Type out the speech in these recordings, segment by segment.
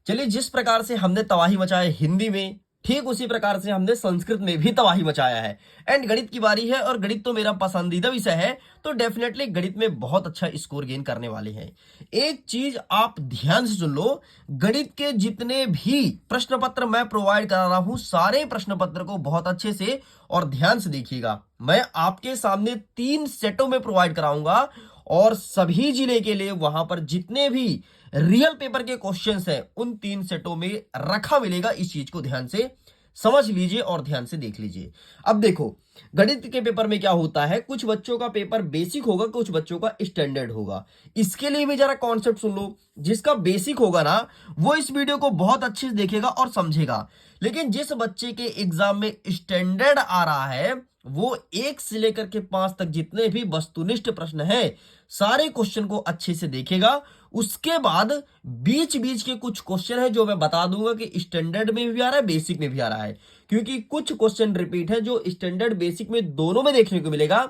चलिए, जिस प्रकार से हमने तबाही मचाई हिंदी में, ठीक उसी प्रकार से हमने संस्कृत में भी तबाही मचाया है। एंड गणित की बारी है और गणित तो मेरा पसंदीदा विषय है, तो डेफिनेटली गणित में बहुत अच्छा स्कोर गेन करने वाले हैं। एक चीज आप ध्यान से सुन लो, गणित के जितने भी प्रश्न पत्र मैं प्रोवाइड करा रहा हूं, सारे प्रश्न पत्र को बहुत अच्छे से और ध्यान से देखिएगा। मैं आपके सामने 3 सेटों में प्रोवाइड कराऊंगा और सभी जिले के लिए वहां पर जितने भी रियल पेपर के क्वेश्चंस हैं उन 3 सेटों में रखा मिलेगा। इस चीज को ध्यान से समझ लीजिए और ध्यान से देख लीजिए। अब देखो, गणित के पेपर में क्या होता है, कुछ बच्चों का पेपर बेसिक होगा, कुछ बच्चों का स्टैंडर्ड होगा। इसके लिए भी जरा कॉन्सेप्ट सुन लो। जिसका बेसिक होगा ना, वो इस वीडियो को बहुत अच्छे से देखेगा और समझेगा। लेकिन जिस बच्चे के एग्जाम में स्टैंडर्ड आ रहा है, वो 1 से लेकर के 5 तक जितने भी वस्तुनिष्ठ प्रश्न हैं, सारे क्वेश्चन को अच्छे से देखेगा। उसके बाद बीच बीच के कुछ क्वेश्चन है जो मैं बता दूंगा कि स्टैंडर्ड में भी आ रहा है, बेसिक में भी आ रहा है। क्योंकि कुछ क्वेश्चन रिपीट है जो स्टैंडर्ड बेसिक में दोनों में देखने को मिलेगा।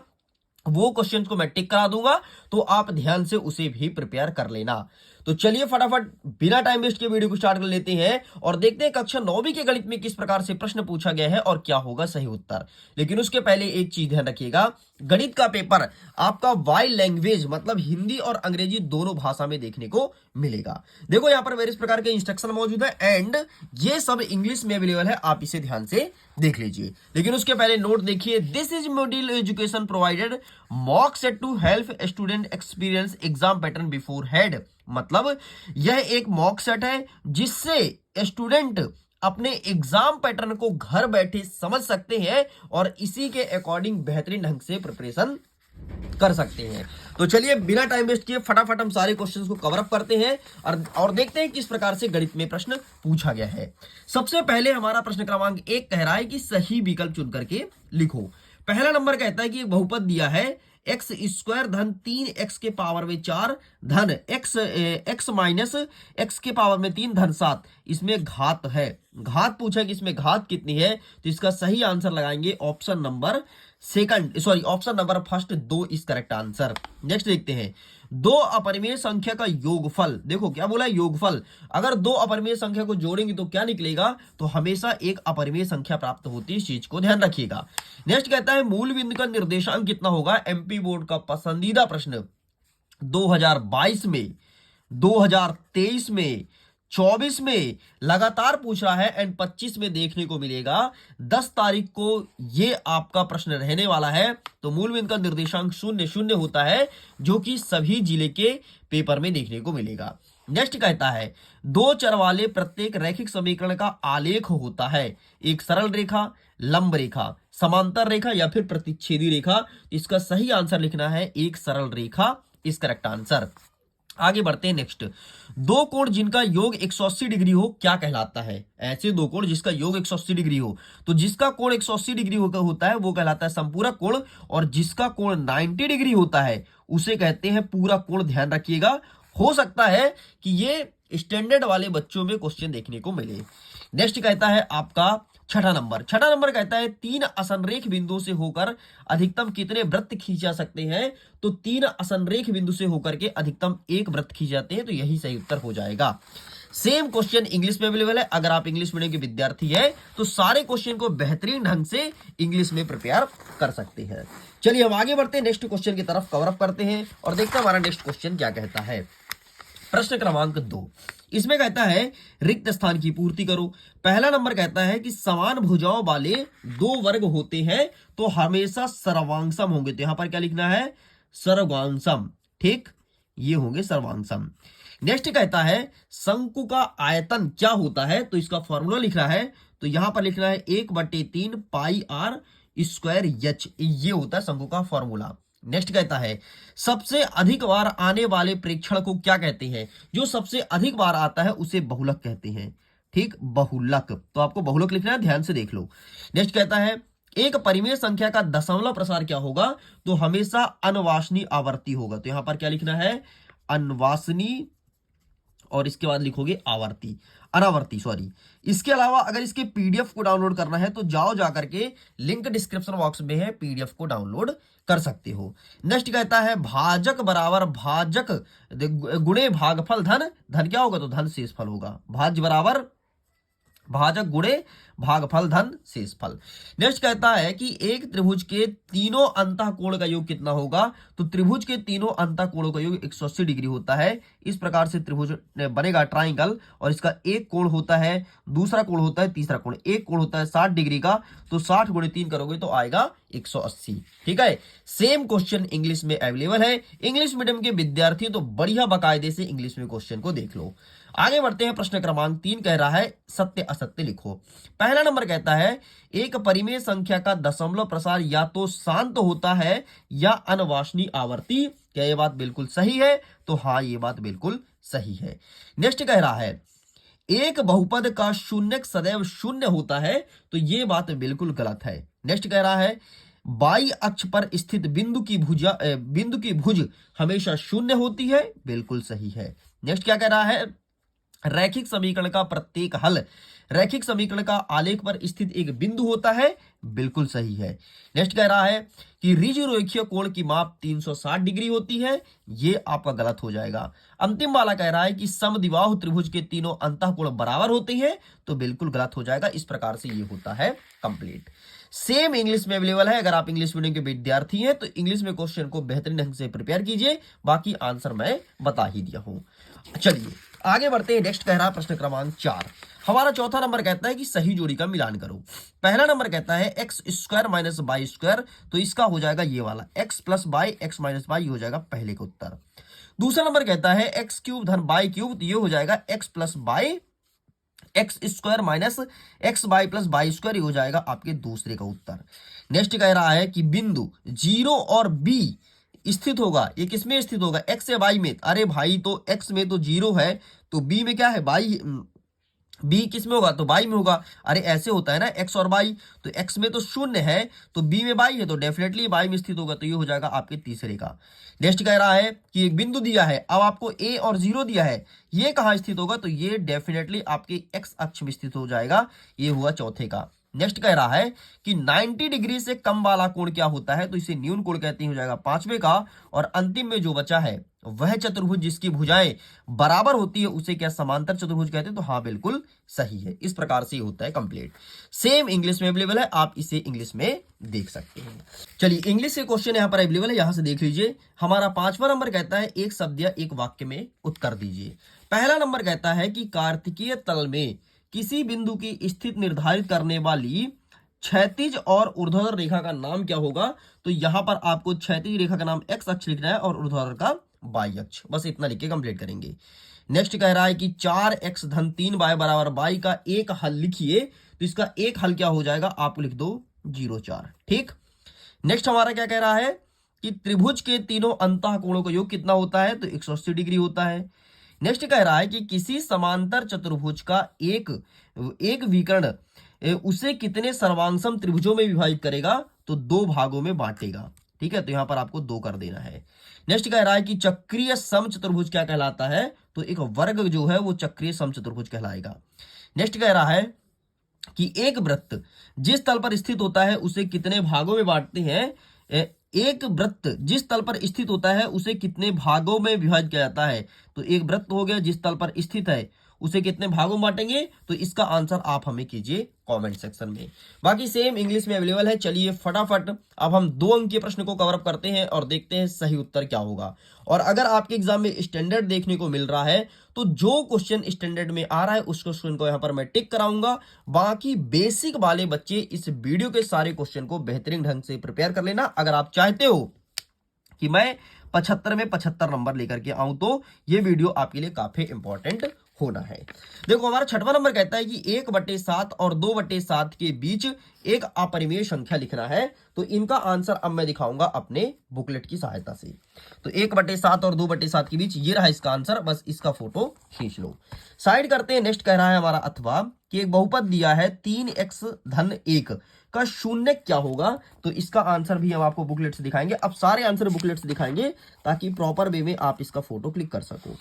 वो क्वेश्चन को मैं टिक करा दूंगा, तो आप ध्यान से उसे भी प्रिपेयर कर लेना। तो चलिए फटाफट बिना टाइम वेस्ट के वीडियो को स्टार्ट कर लेते हैं और देखते हैं कक्षा 9वीं के गणित में किस प्रकार से प्रश्न पूछा गया है और क्या होगा सही उत्तर। लेकिन उसके पहले एक चीज ध्यान रखिएगा, गणित का पेपर आपका वाई लैंग्वेज मतलब हिंदी और अंग्रेजी दोनों भाषा में देखने को मिलेगा। देखो यहां पर वेरियस प्रकार के इंस्ट्रक्शन मौजूद है एंड ये सब इंग्लिश में अवेलेबल है, आप इसे ध्यान से देख लीजिए। लेकिन उसके पहले नोट देखिए, this is module education provided mock set to help student experience exam pattern beforehand. मतलब यह एक मॉक सेट है जिससे स्टूडेंट अपने एग्जाम पैटर्न को घर बैठे समझ सकते हैं और इसी के अकॉर्डिंग बेहतरीन ढंग से प्रिपरेशन कर सकते हैं। तो चलिए बिना टाइम वेस्ट किए फटाफट हम सारे क्वेश्चंस को कवर अप करते हैं और देखते हैं किस प्रकार से गणित में प्रश्न पूछा गया है। सबसे पहले हमारा प्रश्न क्रमांक 1 कह रहा है कि सही विकल्प चुन करके लिखो। पहला नंबर कहता है कि एक बहुपद दिया है एक्स स्क्वायर धन 3x के पावर में 4 धन x माइनस x के पावर में 3 धन 7। इसमें घात है, घात पूछा कि इसमें घात कितनी है, तो इसका सही आंसर लगाएंगे option number option number first 2 is correct answer. Next देखते हैं, 2 अपरिमेय संख्या का योगफल। देखो क्या बोला है, योगफल। अगर 2 अपरिमेय संख्या को जोड़ेंगे तो क्या निकलेगा, तो हमेशा एक अपरिमेय संख्या प्राप्त होती है। इस चीज को ध्यान रखिएगा। नेक्स्ट कहता है मूल बिंदु का निर्देशांक कितना होगा। एमपी बोर्ड का पसंदीदा प्रश्न 2022 में, 2023 में, 24 में लगातार पूछ रहा है एंड 25 में देखने को मिलेगा। 10 तारीख को ये आपका प्रश्न रहने वाला है। तो मूल बिंदु का निर्देशांक 0 होता है, जो कि सभी जिले के पेपर में देखने को मिलेगा। नेक्स्ट कहता है 2 चर वाले प्रत्येक रैखिक समीकरण का आलेख होता है एक सरल रेखा, लंब रेखा, समांतर रेखा या फिर प्रतिच्छेदी रेखा। इसका सही आंसर लिखना है एक सरल रेखा इस करेक्ट आंसर। आगे बढ़ते हैं नेक्स्ट, 2 कोण जिनका योग 180 डिग्री हो क्या कहलाता है। ऐसे 2 कोण जिसका योग 180 डिग्री हो, तो जिसका कोण 180 डिग्री होता है वो कहलाता है संपूरक कोण, और जिसका कोण 90 डिग्री होता है उसे कहते हैं पूरक कोण। ध्यान रखिएगा, हो सकता है कि ये स्टैंडर्ड वाले बच्चों में क्वेश्चन देखने को मिले। नेक्स्ट कहता है आपका छठा नंबर कहता है 3 असंरेख बिंदुओं से होकर अधिकतम कितने वृत्त खींचा सकते हैं। तो 3 असंरेख बिंदु से होकर के अधिकतम 1 वृत्त खींच जाते हैं, तो यही सही उत्तर हो जाएगा। सेम क्वेश्चन इंग्लिश में अवेलेबल है। अगर आप इंग्लिश मीडियम के विद्यार्थी हैं तो सारे क्वेश्चन को बेहतरीन ढंग से इंग्लिश में प्रिपेयर कर सकते हैं। चलिए हम आगे बढ़ते हैं, नेक्स्ट क्वेश्चन की तरफ कवर अप करते हैं और देखते हैं हमारा नेक्स्ट क्वेश्चन क्या कहता है। प्रश्न क्रमांक 2, इसमें कहता है रिक्त स्थान की पूर्ति करो। पहला नंबर कहता है कि समान भुजाओं वाले 2 वर्ग होते हैं तो हमेशा सर्वांगसम होंगे। तो यहां पर क्या लिखना है, सर्वांगसम। ठीक, ये होंगे सर्वांगसम। नेक्स्ट कहता है शंकु का आयतन क्या होता है, तो इसका फॉर्मूला लिख रहा है। तो यहां पर लिखना है 1/3 पाई आर स्क्वायर एच, ये होता है शंकु का फॉर्मूला। नेक्स्ट कहता है सबसे अधिक बार आने वाले प्रेक्षण को क्या कहते हैं। जो सबसे अधिक बार आता है उसे बहुलक कहते हैं। ठीक, बहुलक। तो आपको बहुलक लिखना है, ध्यान से देख लो। नेक्स्ट कहता है एक परिमेय संख्या का दशमलव प्रसार क्या होगा, तो हमेशा अनवासनीय आवर्ती होगा। तो यहां पर क्या लिखना है, अनवासनीय और इसके बाद लिखोगे आवर्ती अनावर्ती सॉरी। इसके अलावा अगर इसके पीडीएफ को डाउनलोड करना है तो जाओ जाकर के लिंक डिस्क्रिप्शन बॉक्स में है, पीडीएफ को डाउनलोड कर सकते हो। नेक्स्ट कहता है भाजक बराबर भाजक गुणे भागफल धन, धन क्या होगा तो धन शेषफल होगा, भाज्य बराबर भाजक गुणे भागफल धन शेषफल। नेक्स्ट कहता है कि एक त्रिभुज के तीनों अंतःकोण का योग कितना होगा, तो त्रिभुज के तीनों अंतःकोणों का योग 180 डिग्री होता है। इस प्रकार से त्रिभुज बनेगा ट्राइंगल, और इसका एक कोण होता है, दूसरा कोण होता है, तीसरा कोण, एक कोण होता है 60 डिग्री का, तो 60 गुणे 3 करोगे तो आएगा 180। ठीक है, सेम क्वेश्चन इंग्लिश में अवेलेबल है। इंग्लिश मीडियम के विद्यार्थी तो बढ़िया बकायदे से इंग्लिश में क्वेश्चन को देख लो। आगे बढ़ते हैं, प्रश्न क्रमांक 3 कह रहा है सत्य असत्य लिखो। पहला नंबर कहता है एक परिमेय संख्या का दशमलव प्रसार या तो शांत होता है या अनवांछनीय आवर्ती। क्या ये बात बिल्कुल सही है, तो हाँ ये बात बिल्कुल सही है। नेक्स्ट कह रहा है एक बहुपद का शून्यक सदैव शून्य होता है, तो ये बात बिल्कुल गलत है। नेक्स्ट कह रहा है बाई अक्ष पर स्थित बिंदु की भुज हमेशा शून्य होती है, बिल्कुल सही है। नेक्स्ट क्या कह रहा है रैखिक समीकरण का प्रत्येक हल रैखिक समीकरण का आलेख पर स्थित एक बिंदु होता है, बिल्कुल सही है। नेक्स्ट कह रहा है कि ऋजुरेखीय कोण की माप 360 डिग्री होती है, ये आपका गलत हो जाएगा। अंतिम वाला कह रहा है कि समद्विबाहु त्रिभुज के तीनों अंतःकोण बराबर होते हैं, तो बिल्कुल गलत हो जाएगा। इस प्रकार से ये होता है कंप्लीट। सेम इंग्लिश में अवेलेबल है। अगर आप इंग्लिश मीडियम के विद्यार्थी हैं तो इंग्लिश में क्वेश्चन को बेहतरीन ढंग से प्रिपेयर कीजिए, बाकी आंसर मैं बता ही दिया हूं। चलिए आगे बढ़ते हैं। नेक्स्ट कह रहा है प्रश्न क्रमांक 4। हमारा चौथा नंबर कहता है कि सही जोड़ी का मिलान करो। पहला नंबर कहता है X square minus Y square, तो इसका हो जाएगा ये वाला X plus Y X minus Y हो जाएगा पहले का उत्तर। दूसरा नंबर कहता है एक्स क्यूब धन वाई क्यूब, तो ये हो जाएगा X plus Y X square minus X Y plus Y square, ये हो जाएगा आपके दूसरे का उत्तर। नेक्स्ट कह रहा है कि बिंदु 0 और बी स्थित होगा, ये किसमें स्थित होगा एक्स या वाई में। अरे भाई तो एक्स में तो 0 है, तो बी में क्या है वाई, बी किस में होगा तो वाई में होगा। अरे ऐसे होता है ना एक्स और वाई, तो एक्स में तो 0 है तो बी में वाई है, तो डेफिनेटली वाई में स्थित होगा, तो ये हो जाएगा आपके तीसरे का। नेक्स्ट कह रहा है कि एक बिंदु दिया है, अब आपको ए और 0 दिया है, ये कहां स्थित होगा, तो ये डेफिनेटली आपके एक्स अक्ष में स्थित हो जाएगा, ये हुआ चौथे का। नेक्स्ट कह रहा है कि 90 डिग्री से कम वाला कोण क्या होता है, तो इसे न्यून कोण कहते हैं, हो जाएगा पांचवे का। और अंतिम में जो बचा है वह चतुर्भुज जिसकी भुजाएं बराबर होती है उसे क्या समांतर चतुर्भुज कहते हैं, तो हाँ बिल्कुल सही है। इस प्रकार से होता है कंप्लीट। सेम इंग्लिश में अवेलेबल है, आप इसे इंग्लिश में देख सकते हैं। चलिए इंग्लिश के क्वेश्चन यहां पर अवेलेबल है, यहां से देख लीजिए। हमारा 5वां नंबर कहता है एक शब्द या एक वाक्य में उत्तर दीजिए। पहला नंबर कहता है कि कार्तिकीय तल में किसी बिंदु की स्थिति निर्धारित करने वाली क्षैतिज और ऊर्ध्वाधर रेखा का नाम क्या होगा, तो यहां पर आपको क्षैतिज रेखा का नाम एक्स अक्ष लिखना है और ऊर्ध्वाधर का वाई अक्ष, बस इतना लिख के कंप्लीट करेंगे। नेक्स्ट कह रहा है कि 4x धन 3y बराबर y का एक हल लिखिए, तो इसका एक हल क्या हो जाएगा, आप लिख दो 0,4। ठीक। नेक्स्ट हमारा क्या कह रहा है कि त्रिभुज के तीनों अंतःकोणों का योग कितना होता है, तो 180 डिग्री होता है। नेक्स्ट कह रहा है कि किसी समांतर चतुर्भुज का एक विकर्ण उसे कितने सर्वांगसम त्रिभुजों में विभाजित करेगा, तो 2 भागों में बांटेगा। ठीक है, तो यहां पर आपको 2 कर देना है। नेक्स्ट कह रहा है कि चक्रीय समचतुर्भुज क्या कहलाता है, तो एक वर्ग जो है वो चक्रीय समचतुर्भुज कहलाएगा। नेक्स्ट कह रहा है कि एक वृत्त जिस तल पर स्थित होता है उसे कितने भागों में बांटते हैं, एक वृत्त जिस तल पर स्थित होता है उसे कितने भागों में विभाजित किया जाता है, तो एक वृत्त हो गया जिस तल पर स्थित है उसे कितने भागों में बांटेंगे, तो इसका आंसर आप हमें कीजिए कमेंट सेक्शन में। बाकी सेम इंग्लिश में अवेलेबल है। चलिए फटाफट अब हम 2 अंक के प्रश्न को कवर अप करते हैं और देखते हैं सही उत्तर क्या होगा। और अगर आपके एग्जाम में स्टैंडर्ड देखने को मिल रहा है तो जो क्वेश्चन स्टैंडर्ड में आ रहा है उस क्वेश्चन को यहां पर मैं टिक कराऊंगा। बाकी बेसिक वाले बच्चे इस वीडियो के सारे क्वेश्चन को बेहतरीन ढंग से प्रिपेयर कर लेना। अगर आप चाहते हो कि मैं 75 में 75 नंबर लेकर के आऊं तो ये वीडियो आपके लिए काफी इंपॉर्टेंट होना है। देखो हमारा 6वां नंबर कहता है कि 1/7 और 2/7 के बीच एक अपरिमेय संख्या लिखना है, तो इनका आंसर अब मैं दिखाऊंगा अपने बुकलेट की सहायता से। तो 1/7 और 2/7 के बीच ये रहा इसका आंसर, बस इसका फोटो खींच लो, साइड करते हैं। नेक्स्ट कह रहा है हमारा अथवा कि एक बहुपद दिया है 3x धन 1 का शून्य क्या होगा? तो इसका आंसर भी हम आपको बुकलेट से दिखाएंगे। अब सारे आंसर बुकलेट से दिखाएंगे ताकि प्रॉपर वे में आप इसका फोटो क्लिक कर सको।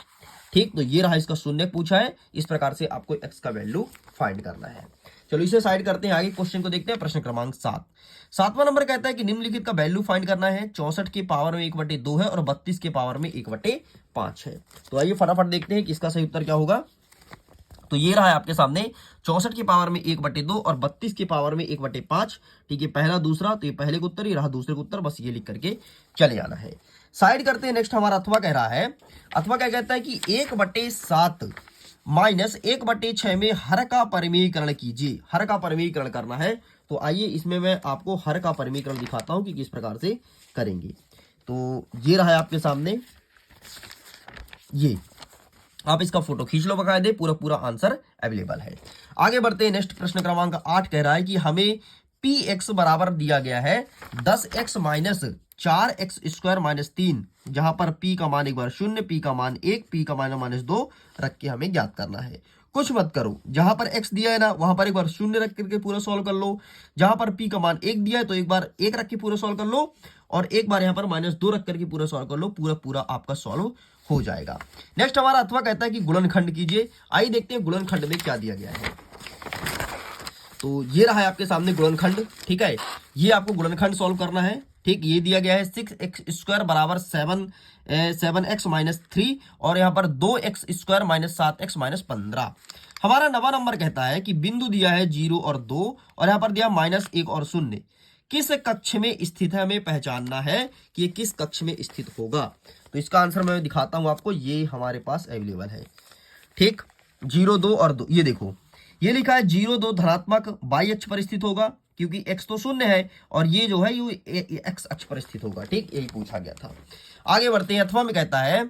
ठीक, तो ये रहा इसका शून्य पूछा है। इस प्रकार से आपको x का वैल्यू फाइंड करना है। चलो इसे साइड करते हैं, आगे क्वेश्चन को देखते हैं। प्रश्न क्रमांक 7, 7वां नंबर कहता है कि निम्नलिखित का वैल्यू फाइंड करना है। 64 के पावर में 1/2 है और 32 के पावर में 1/5 है। तो आइए फटाफट देखते हैं कि इसका सही उत्तर क्या होगा। तो ये रहा है आपके सामने 64 की पावर में 1/2 और 32 की पावर में 1/5। ठीक है, पहला दूसरा, तो ये पहले का उत्तर, ये रहा दूसरे का उत्तर। बस ये लिख करके चले आना है। साइड करते हैं। नेक्स्ट हमारा अथवा कह रहा है, अथवा क्या कहता है कि 1/7 माइनस 1/6 में हर का परिमेयीकरण कीजिए। हर का परिमेयीकरण करना है। तो आइए इसमें मैं आपको हर का परिमेयीकरण दिखाता हूं कि किस प्रकार से करेंगे। तो ये रहा है आपके सामने, ये आप इसका फोटो खींच लो बकायदे, पूरा पूरा आंसर अवेलेबल है। आगे बढ़ते हैं। नेक्स्ट प्रश्न क्रमांक 8 कह रहा है कि हमें px बराबर दिया गया है 10x minus 4x square minus 3, जहां पर p का मान एक बार 0, p का मान 1, p का मान -2 रख के हमें ज्ञात करना है। कुछ मत करो, जहां पर x दिया है ना वहां पर एक बार 0 रख करके पूरा सॉल्व कर लो। जहां पर p का मान 1 दिया है तो एक बार 1 रख के पूरा सॉल्व कर लो, और एक बार यहां पर -2 रख करके पूरा सॉल्व कर लो। पूरा पूरा आपका सॉल्व हो जाएगा। नेक्स्ट हमारा अथवा कहता है कि गुणनखंड कीजिए। आइए देखते हैं गुणनखंड में क्या दिया गया है। तो ये रहा है आपके सामने गुणनखंड। ठीक है, ये आपको गुणनखंड सॉल्व करना है। ठीक, ये दिया गया है 6x स्क्वायर बराबर 7x माइनस 3 और यहाँ पर 2x square minus 7x minus 15। हमारा 9वां नंबर कहता है कि बिंदु दिया है 0 और 2 और यहाँ पर दिया -1 और 0। किस कक्ष में स्थित है, हमें पहचानना है कि ये किस कक्ष में स्थित होगा। तो इसका आंसर मैं दिखाता हूं आपको, ये हमारे पास अवेलेबल है। ठीक, 0, 2 और 2, ये देखो ये लिखा है 0, 2 धनात्मक y अक्ष पर स्थित होगा क्योंकि x तो 0 है, और ये जो है ये x अक्ष पर स्थित होगा। ठीक, यही पूछा गया था। आगे बढ़ते हैं। अथवा में कहता है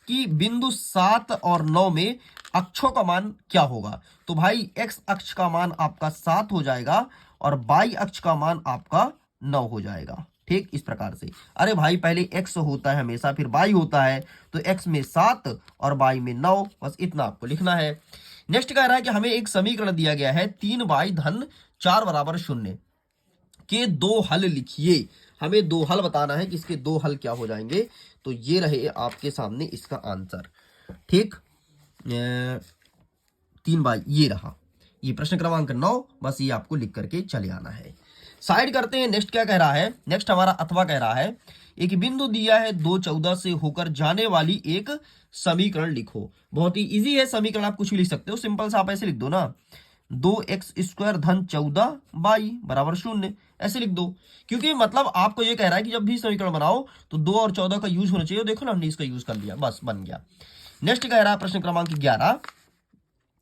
कि बिंदु 7 और 9 में अक्षों का मान क्या होगा। तो भाई x अक्ष का मान आपका 7 हो जाएगा और y अक्ष का मान आपका 9 हो जाएगा। ठीक, इस प्रकार से। अरे भाई पहले x होता है हमेशा, फिर y होता है, तो x में 7 और y में 9, बस इतना आपको लिखना है। नेक्स्ट कह रहा है कि हमें एक समीकरण दिया गया है 3y धन 4 बराबर 0 के 2 हल लिखिए। हमें 2 हल बताना है कि इसके 2 हल क्या हो जाएंगे। तो ये रहे आपके सामने इसका आंसर। ठीक, 3y ये रहा, ये प्रश्न क्रमांक 9। बस ये आपको लिख करके चले आना है। साइड करते हैं। नेक्स्ट क्या कह रहा है। नेक्स्ट हमारा अथवा कह रहा है एक बिंदु दिया है 2, 14 से होकर जाने वाली एक समीकरण लिखो। बहुत ही इजी है समीकरण, आप कुछ भी लिख सकते हो। सिंपल सा आप ऐसे लिख दो ना, 2x स्क्वायर धन 14y बराबर 0, ऐसे लिख दो। क्योंकि मतलब आपको ये कह रहा है कि जब भी समीकरण बनाओ तो 2 और 14 का यूज होना चाहिए। देखो ना, हमने इसका यूज कर लिया, बस बन गया। नेक्स्ट कह रहा है प्रश्न क्रमांक 11,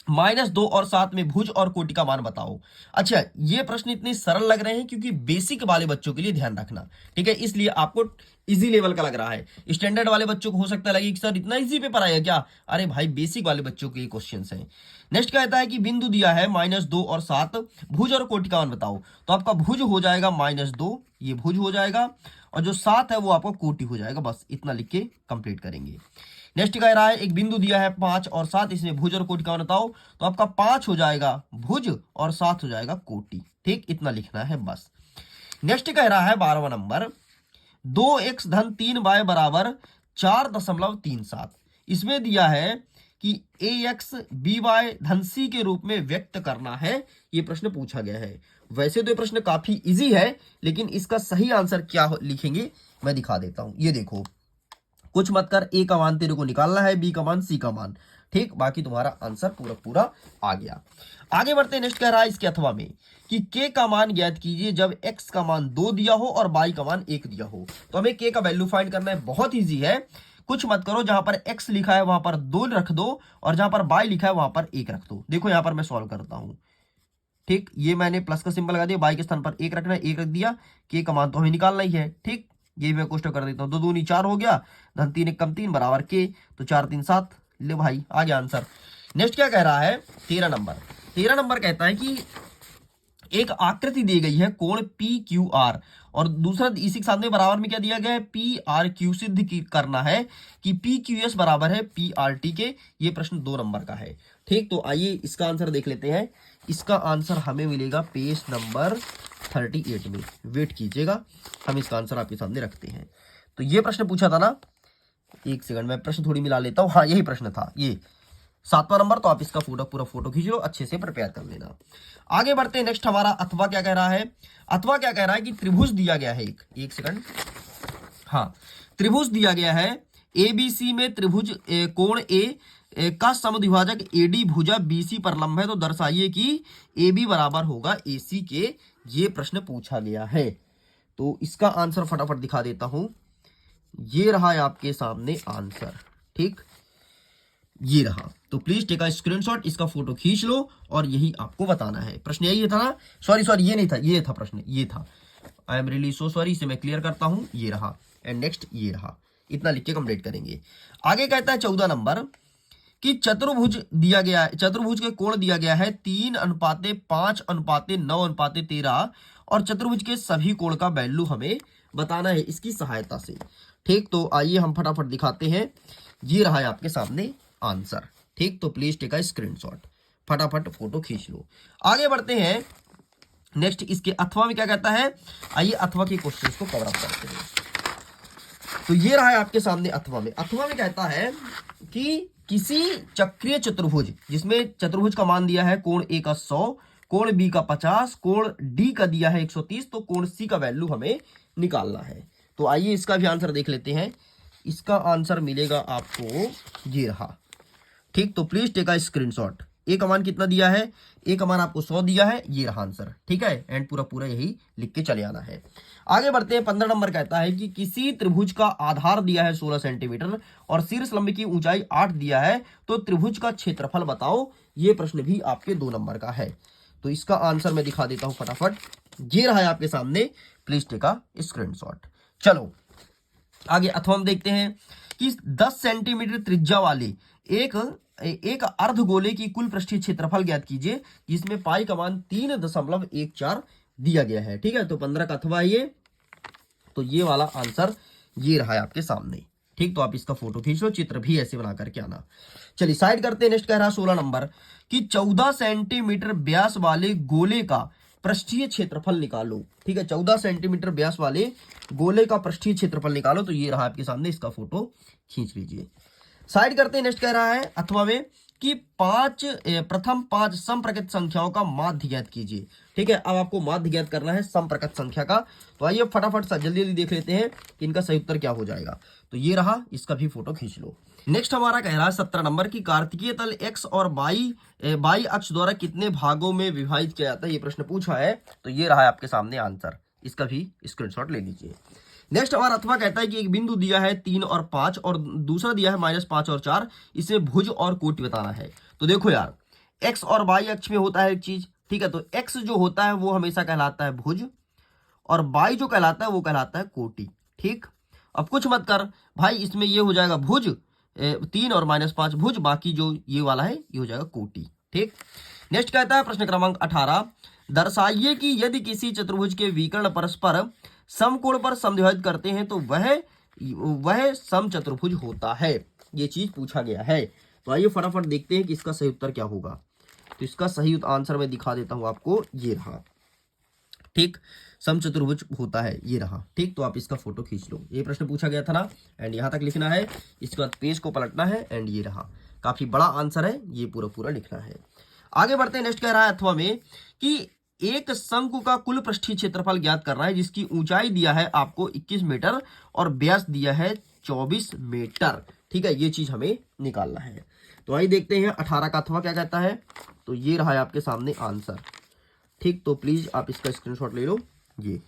-2 और 7 में भुज और कोटि का मान बताओ। अच्छा, ये प्रश्न इतने सरल लग रहे हैं क्योंकि बेसिक वाले बच्चों के लिए ध्यान रखना। ठीक है, इसलिए आपको इजी लेवल का लग रहा है। स्टैंडर्ड वाले बच्चों को हो सकता है लगे कि सर इतना इजी पेपर आएगा क्या। अरे भाई बेसिक वाले बच्चों के क्वेश्चन हैं। नेक्स्ट कहता है कि बिंदु दिया है -2 और 7, भुज और कोटि का मान बताओ। तो आपका भुज हो जाएगा -2, ये भुज हो जाएगा, और जो 7 है वो आपका कोटि हो जाएगा। बस इतना लिख के कंप्लीट करेंगे। नेक्स्ट कह रहा है एक बिंदु दिया है 5 और 7, इसमें भुज और कोटि का मान बताओ। तो आपका 5 हो जाएगा भुज और 7 हो जाएगा कोटि। ठीक, इतना लिखना है बस। नेक्स्ट कह रहा है 12वां नंबर, 2x धन 3y बराबर 4.37। इसमें दिया है कि ax by धन c के रूप में व्यक्त करना है। ये प्रश्न पूछा गया है। वैसे तो ये प्रश्न काफी इजी है, लेकिन इसका सही आंसर क्या लिखेंगे मैं दिखा देता हूं। ये देखो, कुछ मत कर, ए का मान तेरे को निकालना है, बी का मान, सी का मान। ठीक, बाकी तुम्हारा आंसर पूरा पूरा आ गया। आगे बढ़ते हैं। नेक्स्ट कह रहा है इसके अथवा में कि k का मान ज्ञात कीजिए जब x का मान 2 दिया हो और y का मान 1 दिया हो। तो हमें k का वैल्यू फाइंड करना है। बहुत इजी है, कुछ मत करो, जहां पर x लिखा है वहां पर 2 रख दो और जहां पर y लिखा है वहां पर 1 रख दो। देखो यहां पर मैं सॉल्व करता हूं। ठीक, ये मैंने प्लस का सिंबल लगा दिया, y के स्थान पर 1 रखना है, 1 रख दिया। k का मान तो हमें निकालना ही है। ठीक, ये मैं कोष्टक कर देता हूँ। 2 दूनी 4 हो गया, धन 3 1 कम 3 बराबर k, तो 4 3 7। ले भाई, आ गया आंसर। नेक्स्ट क्या कह रहा है 13 नंबर। 13 नंबर कहता है कि एक आकृति दी गई है कोण PQR, और दूसरा इसी के सामने बराबर में क्या दिया गया है PRQ। सिद्ध करना है कि PQS बराबर है PRT के। ये प्रश्न 2 नंबर का है। ठीक, तो आइए इसका आंसर देख लेते हैं। इसका आंसर हमें मिलेगा पेज नंबर 38 में। वेट कीजिएगा, हम इसका आंसर आपके सामने रखते हैं। तो ये प्रश्न पूछा था ना, एक सेकंड मैं प्रश्न थोड़ी मिला लेता हूँ। हाँ यही प्रश्न था, ये 7वां नंबर। तो आप इसका पूरा फोटो खींच लो, अच्छे से प्रिपेयर कर लेना। आगे बढ़ते हैं। नेक्स्ट हमारा अथवा क्या कह रहा है? अथवा क्या कह रहा है कि त्रिभुज दिया गया है एक सेकंड। हाँ, त्रिभुज दिया गया है एबीसी में। त्रिभुज कोण ए का समद्विभाजक एडी भुजा बीसी पर लंब है, तो दर्शाइए कि एबी बराबर होगा एसी के। ये प्रश्न पूछा गया है, तो इसका आंसर फटाफट दिखा देता हूं। ये रहा है आपके सामने आंसर, ठीक, ये रहा। तो प्लीज टेक अ स्क्रीनशॉट, इसका फोटो खींच लो और यही आपको बताना है। प्रश्न यही था ना, सॉरी ये नहीं था, ये था प्रश्न, ये था। I am really so sorry, इसे मैं क्लियर करता हूं। ये रहा, एंड नेक्स्ट ये रहा। इतना लिख के कंप्लीट करेंगे। आगे कहता है 14 नंबर कि चतुर्भुज दिया गया है, चतुर्भुज के कोण दिया गया है 3:5:9:13 और चतुर्भुज के सभी कोण का वैल्यू हमें बताना है इसकी सहायता से। ठीक, तो आइए हम फटाफट दिखाते हैं। ये रहा है आपके सामने आंसर, ठीक। तो प्लीज टेक अ स्क्रीनशॉट, फटाफट फोटो खींच लो। आगे बढ़ते हैं। नेक्स्ट इसके अथवा में क्या कहता है, आइए अथवा के क्वेश्चंस को कवर अप करते हैं। तो ये रहा है आपके सामने अथवा में। अथवा में कहता है कि किसी चक्रीय चतुर्भुज जिसमें चतुर्भुज का मान दिया है कोण ए का 100, कोण बी का 50, कोण डी का दिया है 130, तो कोण सी का वैल्यू हमें निकालना है। तो आइए इसका भी आंसर देख लेते हैं। इसका आंसर मिलेगा आपको, ये रहा, ठीक। तो प्लीज टेक अ स्क्रीनशॉट। ए का मान कितना दिया है? ए का मान आपको 100 दिया है, ये रहा आंसर, ठीक है। एंड पूरा यही लिख के चले आना है। आगे बढ़ते हैं। 15 नंबर कहता है कि किसी त्रिभुज का आधार दिया है 16 सेंटीमीटर और शीर्ष लंब की ऊंचाई 8 दिया है, तो त्रिभुज का क्षेत्रफल बताओ। ये प्रश्न भी आपके 2 नंबर का है। तो इसका आंसर मैं दिखा देता हूं फटाफट। ये रहा है आपके सामने, प्लीज टेक अ स्क्रीनशॉट। चलो आगे अथवा हम देखते हैं कि 10 सेंटीमीटर त्रिज्या वाले एक अर्धगोले की कुल पृष्ठीय क्षेत्रफल ज्ञात कीजिए, जिसमें पाई का मान 3.14 दिया गया है, ठीक है। तो 15 का अथवा ये, तो ये वाला आंसर ये रहा है आपके सामने, ठीक। तो आप इसका फोटो खींच लो, चित्र भी ऐसे बना करके आना। चलिए साइड करते हैं। नेक्स्ट कह रहा है 16 नंबर कि 14 सेंटीमीटर व्यास वाले गोले का पृष्ठीय क्षेत्रफल निकालो, ठीक है। 14 सेंटीमीटर व्यास वाले गोले का पृष्ठीय क्षेत्रफल निकालो। तो ये रहा आपके सामने, इसका फोटो खींच लीजिए। साइड करते हैं। नेक्स्ट कह रहा है अथवा में कि प्रथम 5 समप्रकृत संख्याओं का माध्य ज्ञात कीजिए, ठीक है। अब आपको माध्य ज्ञात करना है समप्रकृत संख्या का। तो आइए फटाफट सा जल्दी देख लेते हैं कि इनका सही उत्तर क्या हो जाएगा। तो ये रहा, इसका भी फोटो खींच लो। नेक्स्ट हमारा कह रहा है 17 नंबर की कार्तिकीय तल x और y अक्ष द्वारा कितने भागों में विभाजित किया जाता है, ये प्रश्न पूछा है। तो ये रहा है आपके सामने आंसर, इसका भी स्क्रीनशॉट ले लीजिए। नेक्स्ट हमारा अथवा कहता है कि एक बिंदु दिया है 3 और 5 और दूसरा दिया है -5 और 4, इसे भुज और कोटि बताना है। तो देखो यार, x और y अक्ष में होता है एक चीज, ठीक है। तो x जो होता है वो हमेशा कहलाता है भुज और y जो कहलाता है वो कहलाता है कोटि, ठीक। अब कुछ मत कर भाई, इसमें ये हो जाएगा भुज 3 और -5 भुज, बाकी जो ये वाला है ये हो जाएगा कोटि, ठीक। नेक्स्ट कहता है प्रश्न क्रमांक 18, दर्शाइए कि यदि किसी चतुर्भुज के विकर्ण परस्पर समकोण पर समद्विभाजित करते हैं तो वह समचतुर्भुज होता है। ये चीज पूछा गया है। तो आइए फटाफट देखते हैं कि इसका सही उत्तर क्या होगा। तो इसका सही आंसर मैं दिखा देता हूं आपको, ये रहा, ठीक। समचतुर्भुज होता है, ये रहा, ठीक। तो आप इसका फोटो खींच लो। ये प्रश्न पूछा गया था ना, एंड यहां तक लिखना है। इसके बाद पेज को पलटना है, एंड ये रहा, काफी बड़ा आंसर है, ये पूरा लिखना है। आगे बढ़ते हैं। नेक्स्ट कह रहा है अथवा में कि एक शंकु का कुल पृष्ठीय क्षेत्रफल ज्ञात करना है, जिसकी ऊंचाई दिया है आपको 21 मीटर और व्यास दिया है 24 मीटर, ठीक है। ये चीज हमें निकालना है। तो आइए देखते हैं 18 का अथवा क्या कहता है। तो ये रहा है आपके सामने आंसर, ठीक। तो प्लीज आप इसका स्क्रीनशॉट ले लो। ये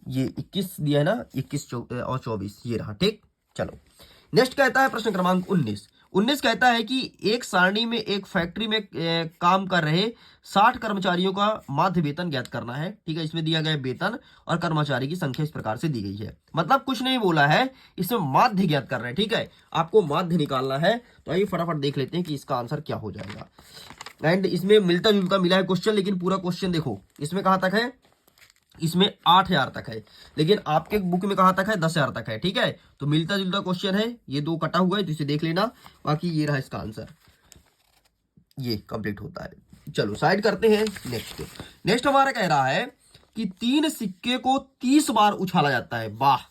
21 दिया है ना, 21 और 24, ये रहा, ठीक। चलो नेक्स्ट कहता है प्रश्न क्रमांक 19 कहता है कि एक सारणी में एक फैक्ट्री में काम कर रहे 60 कर्मचारियों का माध्य वेतन ज्ञात करना है, ठीक है। इसमें दिया गया वेतन और कर्मचारी की संख्या इस प्रकार से दी गई है, मतलब कुछ नहीं बोला है, इसमें माध्य ज्ञात कर रहे हैं, ठीक है। आपको माध्य निकालना है। तो आइए फटाफट देख लेते हैं कि इसका आंसर क्या हो जाएगा। एंड इसमें मिलता जुलता मिला है क्वेश्चन, लेकिन पूरा क्वेश्चन देखो, इसमें कहां तक है, इसमें 8000 तक है, लेकिन आपके बुक में कहां तक है, 10,000 तक है, ठीक है। तो मिलता जुलता क्वेश्चन है, ये 2 कटा हुआ है, तो इसे देख लेना। बाकी ये रहा इसका आंसर, ये कंप्लीट होता है। चलो साइड करते हैं। नेक्स्ट हमारा कह रहा है कि 3 सिक्के को 30 बार उछाला जाता है। वाह।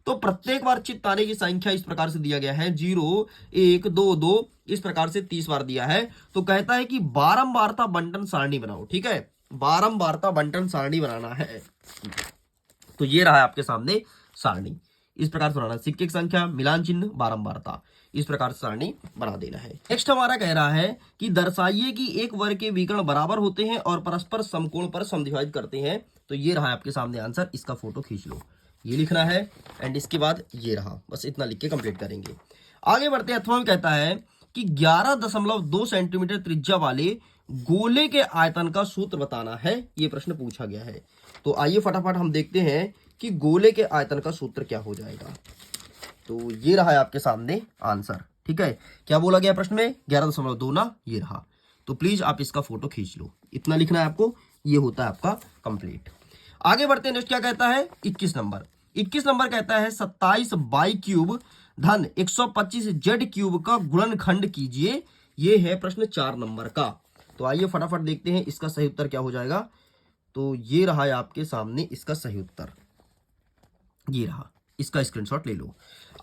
तो प्रत्येक बार चित तारे की संख्या इस प्रकार से दिया गया है 0 1 2 2 इस प्रकार से 30 बार दिया है। तो कहता है कि बारंबारता बंटन सारणी बनाओ। ठीक है, बारंबारता बंटन सारणी बनाना है। तो ये रहा है आपके सामने सारणी, इस प्रकार से बनाना, सिक्के की संख्या, मिलान चिन्ह, बारंबारता, इस प्रकार से सारणी बना देना है। नेक्स्ट हमारा कह रहा है कि दर्शाइए कि एक वर्ग के विकर्ण बराबर होते हैं और परस्पर समकोण पर समद्विभाजित करते हैं। तो ये रहा है आपके सामने आंसर, इसका फोटो खींच लो, ये लिखना है एंड इसके बाद ये रहा, बस इतना लिख के कंप्लीट करेंगे। आगे बढ़ते हैं। अथवा में कहता है कि 11.2 सेंटीमीटर त्रिज्या वाले गोले के आयतन का सूत्र बताना है, ये प्रश्न पूछा गया है। तो आइए फटाफट हम देखते हैं कि गोले के आयतन का सूत्र क्या हो जाएगा। तो ये रहा है आपके सामने आंसर। ठीक है, क्या बोला गया प्रश्न में, 11.2 ना, ये रहा। तो प्लीज आप इसका फोटो खींच लो, इतना लिखना है आपको, ये होता है आपका कंप्लीट। आगे बढ़ते हैं। नेक्स्ट क्या कहता है, 21 नंबर। 21 नंबर कहता है 27 बाई क्यूब धन 125 जेड क्यूब का गुणनखंड कीजिए। ये है प्रश्न 4 नंबर का। तो आइए फटाफट देखते हैं इसका सही उत्तर क्या हो जाएगा। तो ये रहा है आपके सामने इसका सही उत्तर, ये रहा, इसका स्क्रीनशॉट ले लो।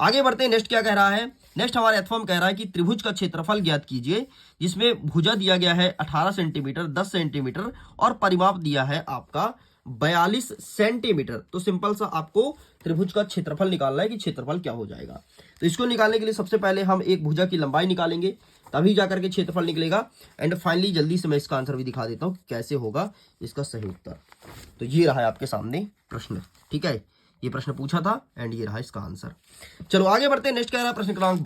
आगे बढ़ते हैं। नेक्स्ट क्या कह रहा है, नेक्स्ट हमारे अथवा में कह रहा है कि त्रिभुज का क्षेत्रफल ज्ञात कीजिए, जिसमें भुजा दिया गया है 18 सेंटीमीटर, 10 सेंटीमीटर और परिमाप दिया है आपका 42 सेंटीमीटर। तो सिंपल सा आपको त्रिभुज का क्षेत्रफल निकालना है कि क्षेत्रफल क्या हो जाएगा। तो इसको निकालने के लिए सबसे पहले हम एक भुजा की लंबाई निकालेंगे, तभी जाकर के क्षेत्रफल निकलेगा। एंड फाइनली जल्दी से मैं इसका आंसर भी दिखा देता हूँ कैसे होगा इसका सही उत्तर। तो ये रहा है आपके सामने प्रश्न। ठीक है, ये प्रश्न पूछा था एंड ये रहा इसका आंसर। चलो आगे बढ़ते हैं। नेक्स्ट कह रहा है प्रश्न क्रमांक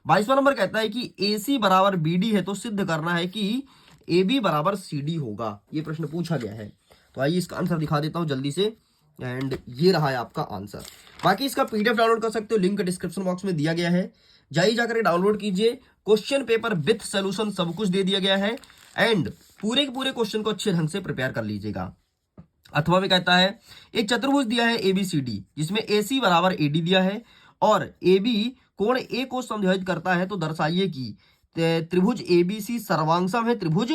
22वां नंबर कहता है कि AC बराबर BD है तो सिद्ध करना है कि AB बराबर CD होगा। ये प्रश्न पूछा गया है। तो आइए इसका आंसर दिखा देता हूं जल्दी से एंड ये रहा है आपका आंसर। बाकी इसका PDF डाउनलोड कर सकते हो, लिंक डिस्क्रिप्शन बॉक्स में दिया गया है, जाइए जाकर डाउनलोड कीजिए। क्वेश्चन पेपर विथ सोल्यूशन सब कुछ दे दिया गया है एंड पूरे के पूरे क्वेश्चन को अच्छे ढंग से प्रिपेयर कर लीजिएगा। अथवा में कहता है एक चतुर्भुज दिया है ABCD, जिसमें AC बराबर AD दिया है और AB कोण A को समद्विभाजित करता है। तो दर्शाइए कि त्रिभुज ABC सर्वांगसम है त्रिभुज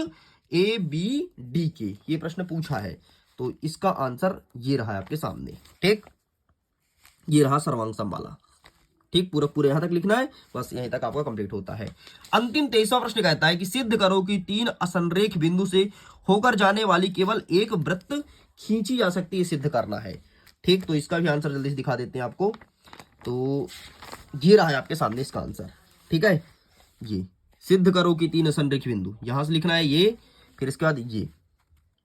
ABD के। ये प्रश्न पूछा है। तो इसका आंसर ये रहा है आपके सामने। ठीक, ये रहा सर्वांगसम वाला। ठीक, पूरा यहां तक लिखना है, बस यहीं तक आपका कंप्लीट होता है। अंतिम 23वां प्रश्न कहता है कि सिद्ध करो कि 3 असंरेख बिंदु से होकर जाने वाली केवल एक वृत्त खींची जा सकती है, सिद्ध करना है। ठीक, तो इसका भी आंसर जल्दी से दिखा देते हैं आपको। तो ये रहा है आपके सामने इसका आंसर। ठीक है, ये सिद्ध करो कि 3 असंरेख बिंदु, यहां से लिखना है ये, फिर इसके बाद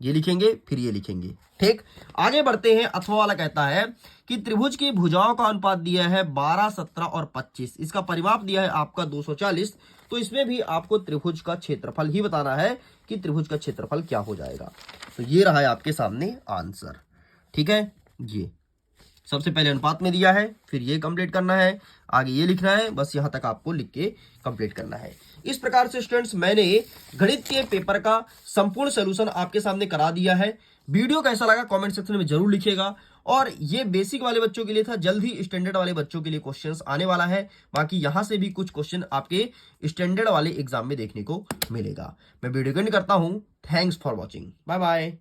ये लिखेंगे, फिर ये लिखेंगे। ठीक, आगे बढ़ते हैं। अथवा वाला कहता है कि त्रिभुज की भुजाओं का अनुपात दिया है 12, 17 और 25, इसका परिमाप दिया है आपका 240। तो इसमें भी आपको त्रिभुज का क्षेत्रफल ही बताना है कि त्रिभुज का क्षेत्रफल क्या हो जाएगा। तो ये रहा है आपके सामने आंसर। ठीक है, ये सबसे पहले अनुपात में दिया है, फिर ये कंप्लीट करना है, आगे ये लिखना है, बस यहां तक आपको लिख के कंप्लीट करना है। इस प्रकार से स्टूडेंट्स मैंने गणित के पेपर का संपूर्ण सॉल्यूशन आपके सामने करा दिया है। वीडियो कैसा लगा कमेंट सेक्शन में जरूर लिखिएगा। और ये बेसिक वाले बच्चों के लिए था, जल्द ही स्टैंडर्ड वाले बच्चों के लिए क्वेश्चंस आने वाला है। बाकी यहां से भी कुछ क्वेश्चन आपके स्टैंडर्ड वाले एग्जाम में देखने को मिलेगा। मैं वीडियो एंड करता हूं। Thanks for watching, bye bye.